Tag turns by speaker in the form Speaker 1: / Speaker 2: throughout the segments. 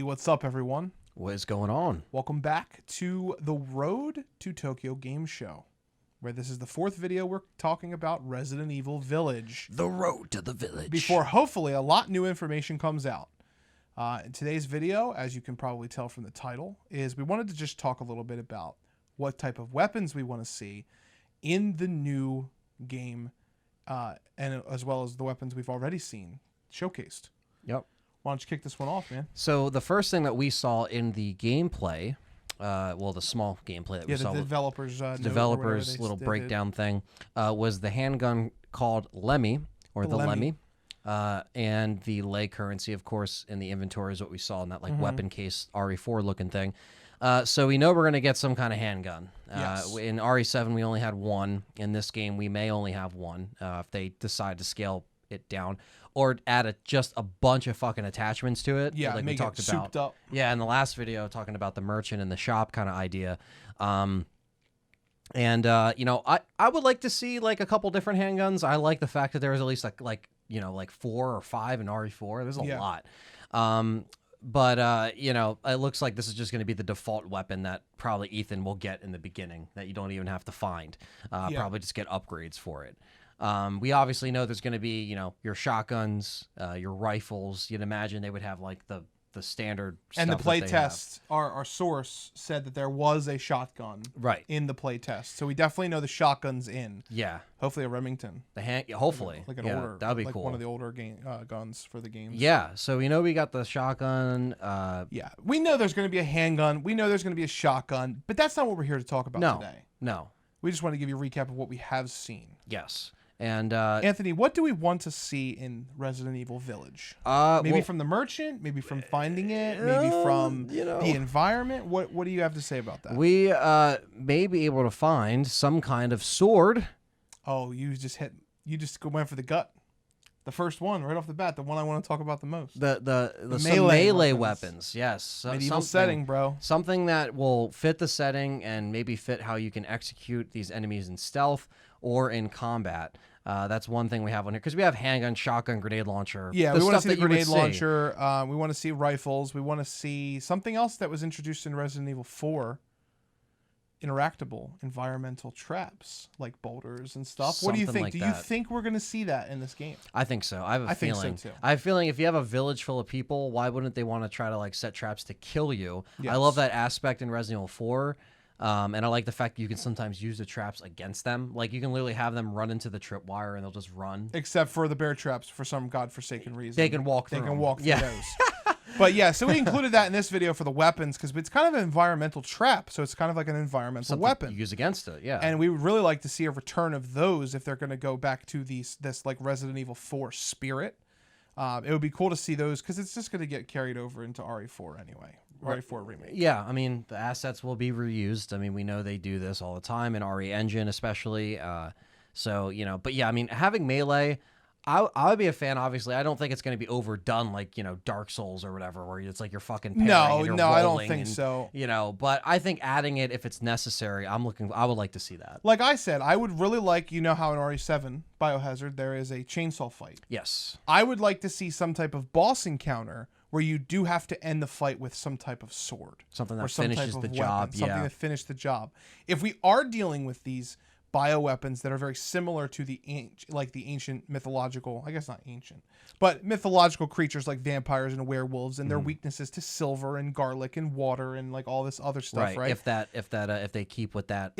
Speaker 1: what's up, everyone?
Speaker 2: What is going on?
Speaker 1: Welcome back to the Road to Tokyo Game Show, where this is the fourth video we're talking about Resident Evil Village.
Speaker 2: The Road to the Village.
Speaker 1: Before, hopefully, a lot new information comes out. In today's video, as you can probably tell from the title, is we wanted to just talk a little bit about what type of weapons we want to see in the new game, and as well as the weapons we've already seen showcased.
Speaker 2: Yep.
Speaker 1: Why don't you kick this one off, man?
Speaker 2: So the first thing that we saw in the gameplay, well, the small gameplay that we saw,
Speaker 1: the
Speaker 2: developers little breakdown thing, was the handgun called Lemmy, or the Lemmy. And the leg currency, of course, in the inventory is what we saw in that weapon case RE4 looking thing. So we know we're going to get some kind of handgun.
Speaker 1: Yes.
Speaker 2: In RE7, we only had one. In this game, we may only have one if they decide to scale it down or add just a bunch of fucking attachments to it.
Speaker 1: Yeah,
Speaker 2: like
Speaker 1: make
Speaker 2: we talked
Speaker 1: it
Speaker 2: about.
Speaker 1: souped up.
Speaker 2: Yeah, in the last video, talking about the merchant and the shop kind of idea. You know, I would like to see like a couple different handguns. I like the fact that there was at least like 4 or 5 in RE4. There's a lot. But you know, it looks like this is just going to be the default weapon that probably Ethan will get in the beginning that you don't even have to find. Probably just get upgrades for it. We obviously know there's going to be, your shotguns, your rifles. You'd imagine they would have like the standard
Speaker 1: and the
Speaker 2: stuff
Speaker 1: play
Speaker 2: that they
Speaker 1: test, our source said that there was a shotgun in the play test, so we definitely know the shotgun's in.
Speaker 2: Yeah,
Speaker 1: hopefully a Remington.
Speaker 2: Hopefully,
Speaker 1: like an older,
Speaker 2: that'd be
Speaker 1: like
Speaker 2: cool.
Speaker 1: One of the older guns for the games.
Speaker 2: Yeah, so we know we got the shotgun.
Speaker 1: Yeah, we know there's going to be a handgun. We know there's going to be a shotgun, but that's not what we're here to talk about today.
Speaker 2: No,
Speaker 1: we just want to give you a recap of what we have seen.
Speaker 2: Yes. And
Speaker 1: Anthony, what do we want to see in Resident Evil Village? Maybe from the merchant, maybe from finding it, maybe from the environment. What do you have to say about that?
Speaker 2: We may be able to find some kind of sword.
Speaker 1: Oh, you just went for the gut. The first one right off the bat, the one I want to talk about the most.
Speaker 2: The melee weapons. Yes.
Speaker 1: Medieval setting, bro.
Speaker 2: Something that will fit the setting and maybe fit how you can execute these enemies in stealth or in combat. That's one thing we have on here because we have handgun, shotgun, grenade launcher.
Speaker 1: Yeah, we want to see the grenade launcher. We want to see rifles. We want to see something else that was introduced in Resident Evil 4. Interactable environmental traps like boulders and stuff. What do you think?
Speaker 2: Like
Speaker 1: do you think we're going to see that in this game?
Speaker 2: I think so. I have a feeling.
Speaker 1: Think so too.
Speaker 2: I have a feeling if you have a village full of people, why wouldn't they want to try to like set traps to kill you?
Speaker 1: Yes.
Speaker 2: I love that aspect in Resident Evil 4. And I like the fact that you can sometimes use the traps against them. Like you can literally have them run into the tripwire and they'll just run.
Speaker 1: Except for the bear traps for some godforsaken reason.
Speaker 2: They can walk through.
Speaker 1: They can walk through those. But yeah, so we included that in this video for the weapons because it's kind of an environmental trap. So it's kind of like an environmental weapon.
Speaker 2: You use against it, yeah.
Speaker 1: And we would really like to see a return of those if they're going to go back to this like Resident Evil 4 spirit. It would be cool to see those because it's just going to get carried over into RE4 anyway. RE4 remake.
Speaker 2: Yeah, I mean, the assets will be reused. I mean, we know they do this all the time in RE Engine especially. So, but yeah, I mean, having melee, I would be a fan, obviously. I don't think it's going to be overdone like, Dark Souls or whatever, where it's like you're fucking parrying and you're
Speaker 1: I don't
Speaker 2: rolling
Speaker 1: think so.
Speaker 2: But I think adding it if it's necessary, I would like to see that.
Speaker 1: Like I said, I would really like, how in RE7, Biohazard, there is a chainsaw fight.
Speaker 2: Yes.
Speaker 1: I would like to see some type of boss encounter where you do have to end the fight with some type of sword.
Speaker 2: Something that
Speaker 1: some
Speaker 2: finishes the job,
Speaker 1: Something that finished the job. If we are dealing with these bioweapons that are very similar to the ancient mythological, I guess not ancient, but mythological creatures like vampires and werewolves and their weaknesses to silver and garlic and water and like all this other stuff, right?
Speaker 2: If they keep with that,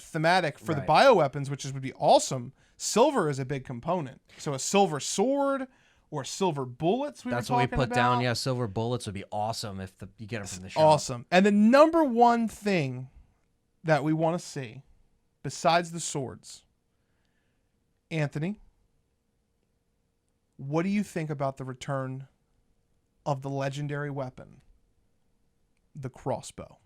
Speaker 1: thematic for the bioweapons, which would be awesome. Silver is a big component, so a silver sword or silver bullets.
Speaker 2: That's what we put down. Yeah, silver bullets would be awesome if you get them from the shop.
Speaker 1: Awesome. And the number one thing that we want to see, besides the swords, Anthony, what do you think about the return of the legendary weapon, the crossbow?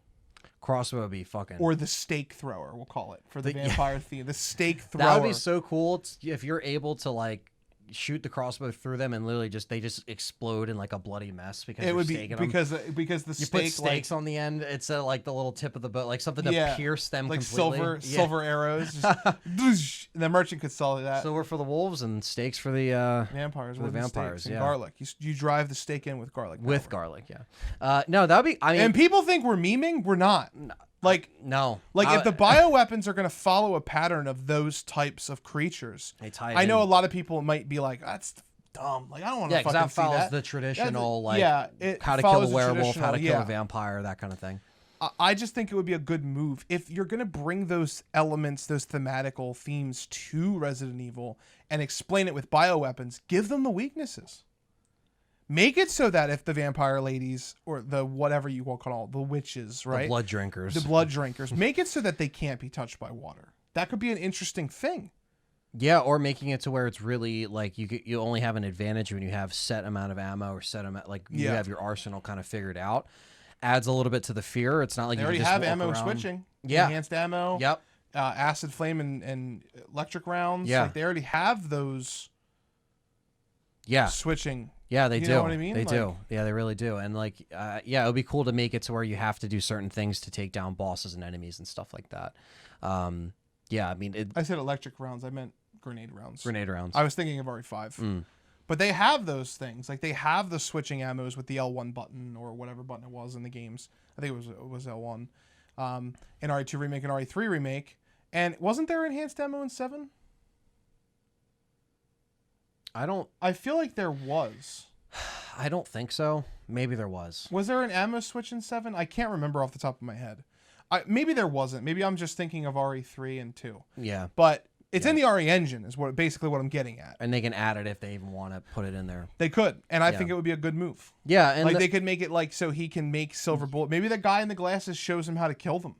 Speaker 2: Crossbow would be fucking...
Speaker 1: Or the stake thrower, we'll call it, for the vampire theme. The stake thrower.
Speaker 2: That would be so cool if you're able to, like, shoot the crossbow through them and literally they just explode in like a bloody mess because
Speaker 1: it would be
Speaker 2: them.
Speaker 1: because the
Speaker 2: You
Speaker 1: stake
Speaker 2: put stakes on the end. It's like the little tip of the bow, like something to
Speaker 1: yeah,
Speaker 2: pierce them
Speaker 1: like
Speaker 2: completely.
Speaker 1: silver arrows. Just, and the merchant could sell that.
Speaker 2: Silver for the wolves and stakes for the
Speaker 1: vampires.
Speaker 2: For the vampires,
Speaker 1: and
Speaker 2: yeah.
Speaker 1: garlic. You drive the stake in with garlic.
Speaker 2: With garlic, yeah. No, that would be. I mean,
Speaker 1: and people think we're memeing. We're not. Like
Speaker 2: no,
Speaker 1: like if the bioweapons are going to follow a pattern of those types of creatures, I know a lot of people might be like, that's dumb. Like I don't want to fucking
Speaker 2: that
Speaker 1: see
Speaker 2: follows
Speaker 1: that.
Speaker 2: the traditional
Speaker 1: it
Speaker 2: how to kill a
Speaker 1: follows the
Speaker 2: werewolf, how to kill
Speaker 1: yeah.
Speaker 2: a vampire, that kind of thing.
Speaker 1: I just think it would be a good move if you're going to bring those elements, those thematical themes to Resident Evil and explain it with bioweapons. Give them the weaknesses. Make it so that if the vampire ladies or the whatever you will call the witches, right?
Speaker 2: The blood drinkers.
Speaker 1: The blood drinkers. Make it so that they can't be touched by water. That could be an interesting thing.
Speaker 2: Yeah, or making it to where it's really like you only have an advantage when you have set amount of ammo or set amount you have your arsenal kind of figured out. Adds a little bit to the fear. It's not like
Speaker 1: they
Speaker 2: you
Speaker 1: already
Speaker 2: just
Speaker 1: have
Speaker 2: walk
Speaker 1: ammo
Speaker 2: around.
Speaker 1: switching.
Speaker 2: Yeah,
Speaker 1: enhanced ammo.
Speaker 2: Yep.
Speaker 1: Acid flame and electric rounds.
Speaker 2: Yeah,
Speaker 1: like they already have those.
Speaker 2: Yeah,
Speaker 1: switching.
Speaker 2: Yeah, they
Speaker 1: you
Speaker 2: do.
Speaker 1: Know what I mean?
Speaker 2: They
Speaker 1: like,
Speaker 2: do. Yeah, they really do. And like, yeah, it would be cool to make it to where you have to do certain things to take down bosses and enemies and stuff like that. Yeah, I mean,
Speaker 1: I said electric rounds. I meant grenade rounds.
Speaker 2: Grenade rounds.
Speaker 1: I was thinking of RE5. But they have those things. Like they have the switching ammos with the L1 button or whatever button it was in the games. I think it was L1. In RE2 remake and RE3 remake. And wasn't there enhanced ammo in 7? I feel like there was.
Speaker 2: I don't think so. Maybe there was.
Speaker 1: Was there an ammo switch in 7? I can't remember off the top of my head. Maybe there wasn't. Maybe I'm just thinking of RE3 and 2.
Speaker 2: Yeah.
Speaker 1: But it's in the RE engine is basically what I'm getting at.
Speaker 2: And they can add it if they even want to put it in there.
Speaker 1: They could. And I think it would be a good move.
Speaker 2: Yeah. And
Speaker 1: like they could make it like so he can make silver bullet. Maybe the guy in the glasses shows him how to kill them.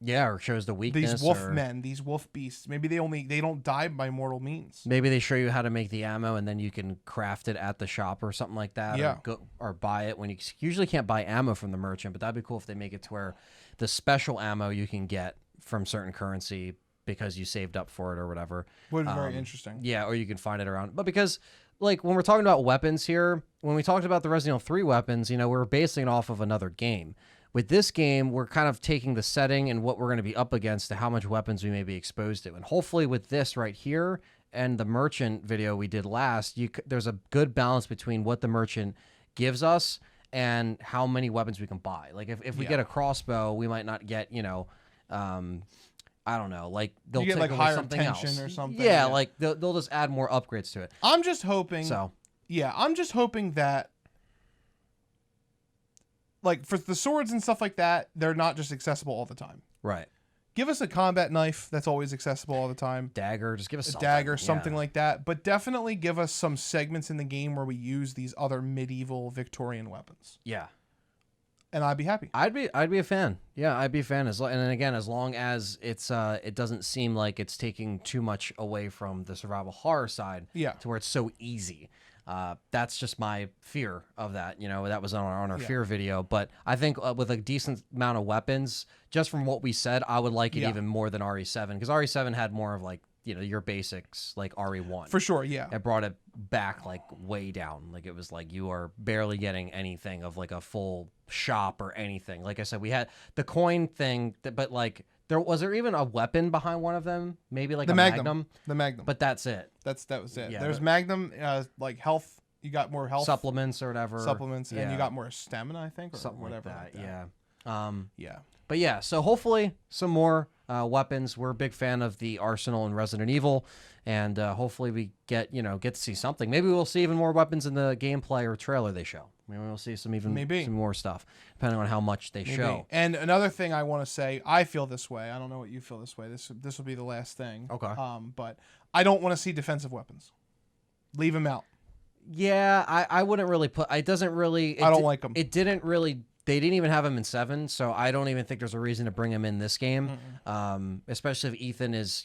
Speaker 2: Yeah, or shows the weakness.
Speaker 1: These wolf men, these wolf beasts. Maybe they don't die by mortal means.
Speaker 2: Maybe they show you how to make the ammo, and then you can craft it at the shop or something like that.
Speaker 1: Yeah.
Speaker 2: Or buy it when you usually can't buy ammo from the merchant, but that'd be cool if they make it to where the special ammo you can get from certain currency because you saved up for it or whatever.
Speaker 1: Would be very interesting.
Speaker 2: Yeah, or you can find it around. But because like when we're talking about weapons here, when we talked about the Resident Evil 3 weapons, we're basing it off of another game. With this game, we're kind of taking the setting and what we're going to be up against to how much weapons we may be exposed to. And hopefully with this right here and the merchant video we did last, there's a good balance between what the merchant gives us and how many weapons we can buy. Like if we get a crossbow, we might not get, I don't know, like they'll
Speaker 1: get
Speaker 2: take
Speaker 1: like
Speaker 2: away
Speaker 1: higher
Speaker 2: something
Speaker 1: tension
Speaker 2: else
Speaker 1: or something.
Speaker 2: Yeah, like they'll just add more upgrades to it.
Speaker 1: I'm just hoping.
Speaker 2: So
Speaker 1: yeah, I'm just hoping that. Like for the swords and stuff like that, they're not just accessible all the time.
Speaker 2: Right.
Speaker 1: Give us a combat knife that's always accessible all the time.
Speaker 2: Dagger, just give us
Speaker 1: a
Speaker 2: something.
Speaker 1: dagger, something like that. But definitely give us some segments in the game where we use these other medieval Victorian weapons.
Speaker 2: Yeah.
Speaker 1: And I'd be happy.
Speaker 2: I'd be a fan. Yeah, I'd be a fan. And then again, as long as it doesn't seem like it's taking too much away from the survival horror side.
Speaker 1: Yeah.
Speaker 2: To where it's so easy. That's just my fear of that. That was on our fear video. But I think with a decent amount of weapons, just from what we said, I would like it even more than RE7 because RE7 had more of like your basics like RE1
Speaker 1: for sure. Yeah,
Speaker 2: it brought it back like way down. Like it was like you are barely getting anything of like a full shop or anything. Like I said, we had the coin thing, but like. Was there even a weapon behind one of them? Maybe like a Magnum.
Speaker 1: The Magnum.
Speaker 2: But that's it.
Speaker 1: That was it.
Speaker 2: Yeah,
Speaker 1: There's Magnum, like health. You got more health
Speaker 2: supplements or whatever.
Speaker 1: And you got more stamina, I think, or
Speaker 2: something
Speaker 1: whatever.
Speaker 2: Like that.
Speaker 1: Yeah.
Speaker 2: Yeah. But yeah, so hopefully some more weapons. We're a big fan of the Arsenal in Resident Evil, and hopefully we get to see something. Maybe we'll see even more weapons in the gameplay or trailer they show. Maybe we'll see some more stuff, depending on how much they show.
Speaker 1: And another thing I want to say, I feel this way. I don't know what you feel this way. This will be the last thing.
Speaker 2: Okay.
Speaker 1: But I don't want to see defensive weapons. Leave them out.
Speaker 2: Yeah, I wouldn't really put. It doesn't really.
Speaker 1: I don't like them.
Speaker 2: It didn't really. They didn't even have him in 7, so I don't even think there's a reason to bring him in this game. Especially if Ethan is,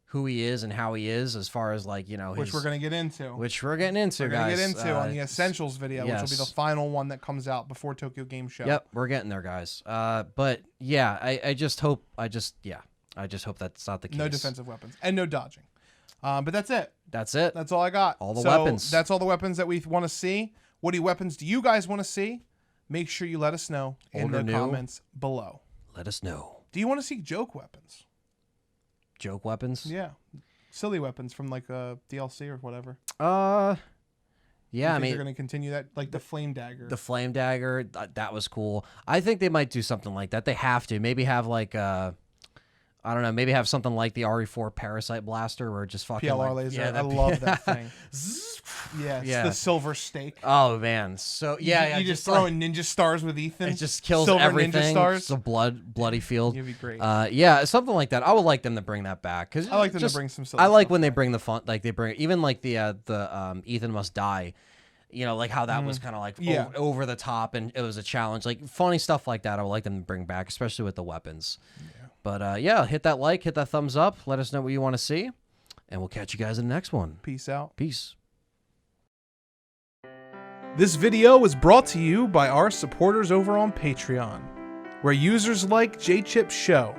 Speaker 2: who he is and how he is, as far as like
Speaker 1: which we're gonna get into.
Speaker 2: Which we're getting into,
Speaker 1: guys.
Speaker 2: We're
Speaker 1: gonna get into on the Essentials video,
Speaker 2: yes.
Speaker 1: which will be the final one that comes out before Tokyo Game Show.
Speaker 2: Yep, we're getting there, guys. But yeah, I just hope that's not the case.
Speaker 1: No defensive weapons and no dodging. But that's it.
Speaker 2: That's it.
Speaker 1: That's all I got.
Speaker 2: All the weapons.
Speaker 1: That's all the weapons that we want to see. What weapons do you guys want to see? Make sure you let us know in the comments below.
Speaker 2: Let us know.
Speaker 1: Do you want to see joke weapons?
Speaker 2: Joke weapons?
Speaker 1: Yeah. Silly weapons from like a DLC or whatever.
Speaker 2: Yeah, I mean,
Speaker 1: they're going to continue that, like the flame dagger.
Speaker 2: The flame dagger, that was cool. I think they might do something like that. They have to. Maybe have like I don't know, maybe have something like the RE4 Parasite Blaster where it just fucking
Speaker 1: PLR laser. I love that thing. Yeah, the silver stake.
Speaker 2: Oh man. So yeah,
Speaker 1: you just throw in ninja stars with Ethan.
Speaker 2: It just kills
Speaker 1: silver
Speaker 2: everything.
Speaker 1: Ninja stars.
Speaker 2: It's a bloody field.
Speaker 1: It'd be great.
Speaker 2: Yeah, something like that. I would like them to bring that back because
Speaker 1: I like them to bring some silly
Speaker 2: I like
Speaker 1: stuff
Speaker 2: when they
Speaker 1: back.
Speaker 2: bring the fun, like they bring even like the Ethan Must Die. You know, like how that was kind of like over the top and it was a challenge. Like funny stuff like that I would like them to bring back, especially with the weapons. Yeah. But yeah, hit that like, hit that thumbs up. Let us know what you want to see. And we'll catch you guys in the next one.
Speaker 1: Peace out.
Speaker 2: Peace.
Speaker 1: This video was brought to you by our supporters over on Patreon, where users like J-Chip Show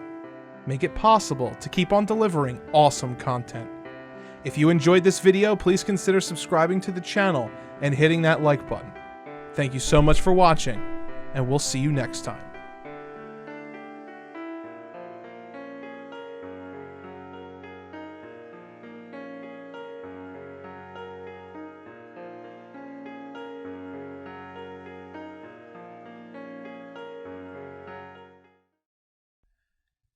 Speaker 1: make it possible to keep on delivering awesome content. If you enjoyed this video, please consider subscribing to the channel and hitting that like button. Thank you so much for watching, and we'll see you next time.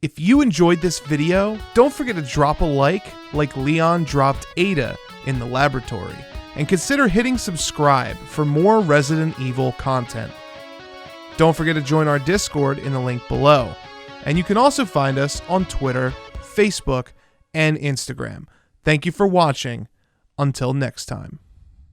Speaker 1: If you enjoyed this video, don't forget to drop a like Leon dropped Ada in the laboratory, and consider hitting subscribe for more Resident Evil content. Don't forget to join our Discord in the link below, and you can also find us on Twitter, Facebook, and Instagram. Thank you for watching. Until next time.